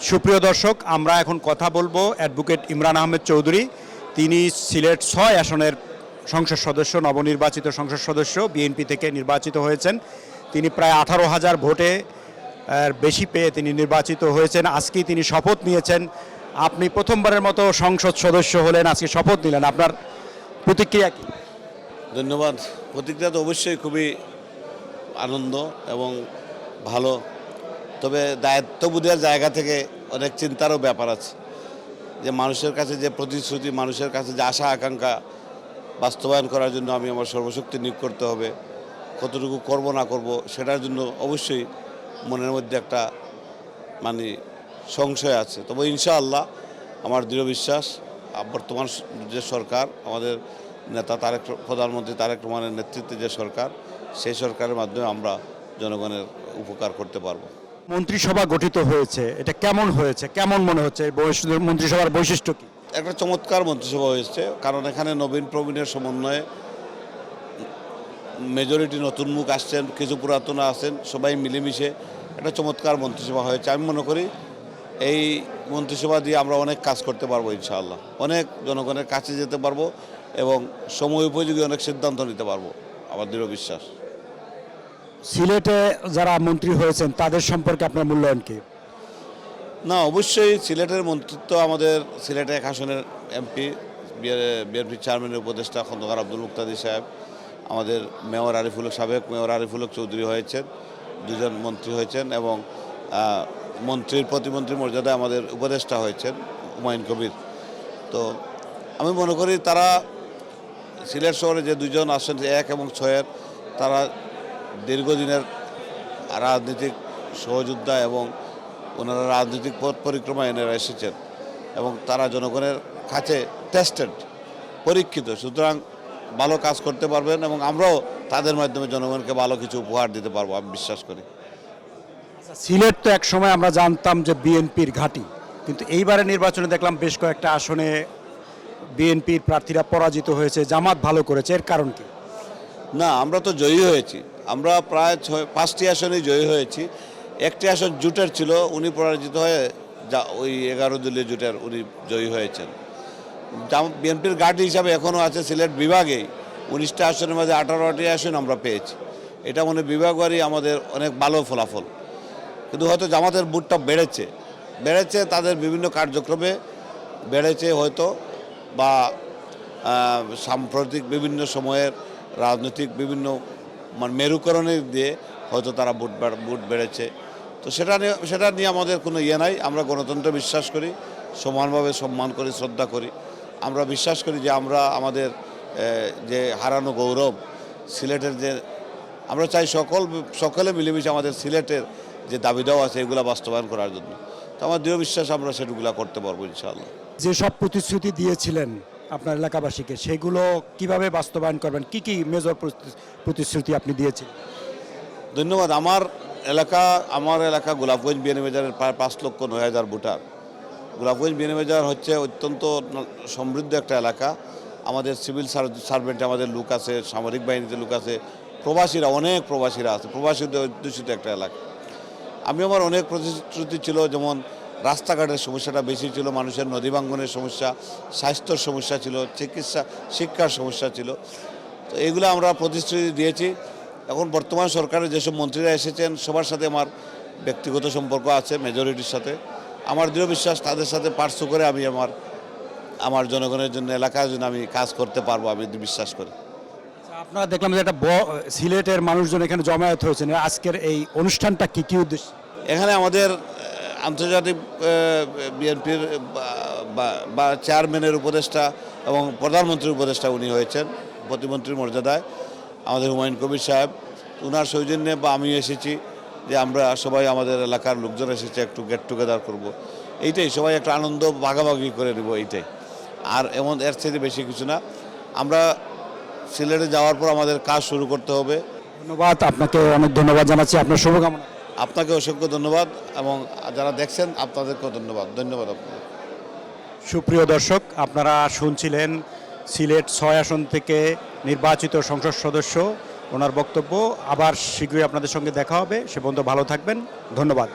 সুপ্রিয় দর্শক, আমরা এখন কথা বলবো অ্যাডভোকেট ইমরান আহমেদ চৌধুরী। তিনি সিলেট ৬ আসনের সংসদ সদস্য, নবনির্বাচিত সংসদ সদস্য, বিএনপি থেকে নির্বাচিত হয়েছেন। তিনি প্রায় 18,000 ভোটে বেশি পেয়ে তিনি নির্বাচিত হয়েছেন। আজকেই তিনি শপথ নিয়েছেন। আপনি প্রথমবারের মতো সংসদ সদস্য হলেন, আজকে শপথ নিলেন, আপনার প্রতিক্রিয়া কী? ধন্যবাদ। প্রতিক্রিয়া তো অবশ্যই খুবই আনন্দ এবং ভালো, তবে দায়িত্ববোধের জায়গা থেকে অনেক চিন্তারও ব্যাপার আছে যে মানুষের কাছে যে প্রতিশ্রুতি, মানুষের কাছে যে আশা আকাঙ্ক্ষা বাস্তবায়ন করার জন্য আমি আমার সর্বশক্তি নিয়োগ করতে হবে। কতটুকু করব না করব সেটার জন্য অবশ্যই মনের মধ্যে একটা সংশয় আছে। তবে ইনশাআল্লাহ আমার দৃঢ় বিশ্বাস বর্তমান যে সরকার, আমাদের নেতা প্রধানমন্ত্রী তারেক রহমানের নেতৃত্বে যে সরকার, সেই সরকারের মাধ্যমে আমরা জনগণের উপকার করতে পারবো। মন্ত্রিসভা গঠিত হয়েছে, এটা কেমন হয়েছে, কেমন মনে হচ্ছে? মন্ত্রিসভার বৈশিষ্ট্য কি? একটা চমৎকার মন্ত্রিসভা হয়েছে, কারণ এখানে নবীন প্রবীণের সমন্বয়ে মেজরিটি নতুন মুখ আসছেন, কিছু পুরাতন আছেন, সবাই মিলেমিশে একটা চমৎকার মন্ত্রিসভা হয়েছে। আমি মনে করি এই মন্ত্রিসভা দিয়ে আমরা অনেক কাজ করতে পারবো ইনশাআল্লাহ, অনেক জনগণের কাছে যেতে পারবো এবং সময় উপযোগী অনেক সিদ্ধান্ত নিতে পারবো, আমার দৃঢ় বিশ্বাস। সিলেটে যারা মন্ত্রী হয়েছেন তাদের সম্পর্কে আপনার মূল্যায়ন কি? না, অবশ্যই সিলেটের মন্ত্রিত্ব, আমাদের সিলেটে 1 আসনের এমপি, বিএনপি চেয়ারম্যানের উপদেষ্টা খন্দকার আব্দুল মুক্তাদির সাহেব, আমাদের মেয়র সাবেক মেয়র আরিফুল হক চৌধুরী হয়েছেন, 2 জন মন্ত্রী হয়েছেন এবং মন্ত্রীর প্রতিমন্ত্রী মর্যাদায় আমাদের উপদেষ্টা হয়েছেন হুমায়ুন কবির। তো আমি মনে করি তারা সিলেট শহরে যে 2 জন আসেন 1 এবং 6-এর, তারা দীর্ঘদিনের রাজনৈতিক সহযোদ্ধা এবং ওনারা রাজনৈতিক পথ পরিক্রমায় এনারা এসেছেন এবং তারা জনগণের কাছে টেস্টেড, পরীক্ষিত, সুতরাং ভালো কাজ করতে পারবেন এবং আমরাও তাদের মাধ্যমে জনগণকে ভালো কিছু উপহার দিতে পারবো, আমি বিশ্বাস করি। সিলেট তো এক সময় আমরা জানতাম যে বিএনপির ঘাঁটি, কিন্তু এইবারে নির্বাচনে দেখলাম বেশ কয়েকটা আসনে বিএনপির প্রার্থীরা পরাজিত হয়েছে, জামাত ভালো করেছে, এর কারণ কি? না, আমরা তো জয়ী হয়েছি, আমরা প্রায় 5টি আসনেই জয়ী হয়েছি। 1টি আসন জোটের ছিল, উনি পরাজিত হয়ে ওই 11 দলীয় জোটের উনি জয়ী হয়েছেন। বিএনপির ঘাঁটি হিসাবে এখনও আছে সিলেট বিভাগেই 19টা আসনের মধ্যে 18টি আসন আমরা পেয়েছি। এটা বিভাগবারই আমাদের অনেক ভালো ফলাফল। কিন্তু হয়তো জামাতের বুটটা বেড়েছে তাদের বিভিন্ন কার্যক্রমে বেড়েছে হয়তো, বা সাম্প্রতিক বিভিন্ন সময়ের রাজনৈতিক বিভিন্ন মেরুকরণের দিয়ে হয়তো তারা বুট বেড়েছে। তো সেটা নিয়ে আমাদের কোনো নাই। আমরা গণতন্ত্রে বিশ্বাস করি, সমানভাবে সম্মান করি, শ্রদ্ধা করি। আমরা বিশ্বাস করি যে আমরা আমাদের যে হারানো গৌরব সিলেটের, যে আমরা চাই সকলে মিলেমিশে আমাদের সিলেটের যে দাবি দেওয়া আছে এগুলো বাস্তবায়ন করার জন্য। তো আমার দৃঢ় বিশ্বাস আমরা সেগুলো করতে পারবো ইনশাআল্লাহ। যেসব প্রতিশ্রুতি দিয়েছিলেন আপনার এলাকাবাসীকে, সেগুলো কিভাবে বাস্তবায়ন করবেন? কি মেজর প্রতিশ্রুতি আপনি দিয়েছেন? ধন্যবাদ। আমার এলাকা গোলাপগঞ্জ বিয়ানীবাজারের প্রায় 5,09,000 ভোটার। গোলাপগঞ্জ বিয়ানীবাজার হচ্ছে অত্যন্ত সমৃদ্ধ একটা এলাকা। আমাদের সিভিল সার্ভেন্ট, আমাদের লোক আছে, সামরিক বাহিনীতে লোক আছে, অনেক প্রবাসীরা আছে, প্রবাসীদের অধ্যুষিত একটা এলাকা। আমার অনেক প্রতিশ্রুতি ছিল, যেমন রাস্তাঘাটের সমস্যাটা বেশি ছিল, মানুষের নদীভাঙ্গনের সমস্যা, স্বাস্থ্যর সমস্যা ছিল, শিক্ষার সমস্যা ছিল। তো এগুলো আমরা প্রতিশ্রুতি দিয়েছি। এখন বর্তমান সরকারের যেসব মন্ত্রীরা এসেছেন সবার সাথে আমার ব্যক্তিগত সম্পর্ক আছে, মেজরিটির সাথে। আমার দৃঢ় বিশ্বাস তাদের সাথে পার্শ্ব করে আমি আমার জনগণের জন্য, এলাকার জন্য আমি কাজ করতে পারবো, আমি বিশ্বাস করি। আপনারা দেখলাম যে একটা সিলেটের মানুষজন এখানে জমায়েত হয়েছেন, আজকের এই অনুষ্ঠানটা কি উদ্দেশ্য? এখানে আমাদের আন্তর্জাতিক বিএনপির বা চেয়ারম্যানের উপদেষ্টা এবং প্রধানমন্ত্রীর উপদেষ্টা উনি হয়েছেন প্রতিমন্ত্রীর মর্যাদায়, আমাদের হুমায়ুন কবির সাহেব, ওনার সৌজন্যে আমি এসেছি যে আমরা সবাই আমাদের এলাকার লোকজন এসেছে, একটু গেট টুগেদার করব, এইটাই, সবাই একটা আনন্দ ভাগাভাগি করে নেব, এইটাই। আর এর থেকে বেশি কিছু না। আমরা সিলেটে যাওয়ার পর আমাদের কাজ শুরু করতে হবে। ধন্যবাদ, আপনাকে অনেক ধন্যবাদ জানাচ্ছি, আপনার শুভকামনা। আপনাকে অসংখ্য ধন্যবাদ এবং যারা দেখছেন আপনাদেরকেও ধন্যবাদ আপনাকে। সুপ্রিয় দর্শক, আপনারা শুনছিলেন সিলেট 6 আসন থেকে নির্বাচিত সংসদ সদস্য, ওনার বক্তব্য। আবার শীঘ্রই আপনাদের সঙ্গে দেখা হবে, সে পর্যন্ত ভালো থাকবেন, ধন্যবাদ।